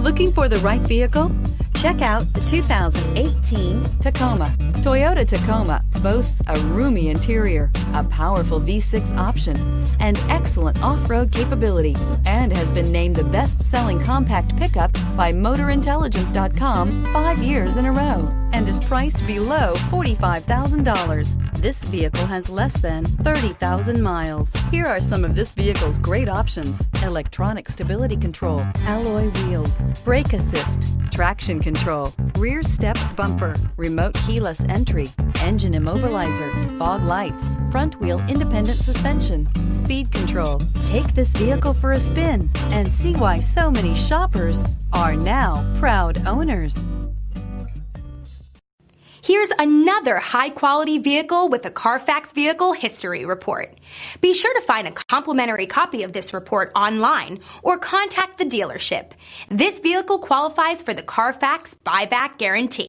Looking for the right vehicle? Check out the 2018 Tacoma. Toyota Tacoma boasts a roomy interior, a powerful V6 option, and excellent off-road capability, and has been named the best-selling compact pickup by MotorIntelligence.com 5 years in a row, and is priced below $45,000. This vehicle has less than 30,000 miles. Here are some of this vehicle's great options: electronic stability control, alloy wheels, brake assist, traction control, rear step bumper, remote keyless entry, engine immobilizer, fog lights, front wheel independent suspension, speed control. Take this vehicle for a spin and see why so many shoppers are now proud owners. Here's another high-quality vehicle with a Carfax Vehicle History Report. Be sure to find a complimentary copy of this report online or contact the dealership. This vehicle qualifies for the Carfax Buyback Guarantee.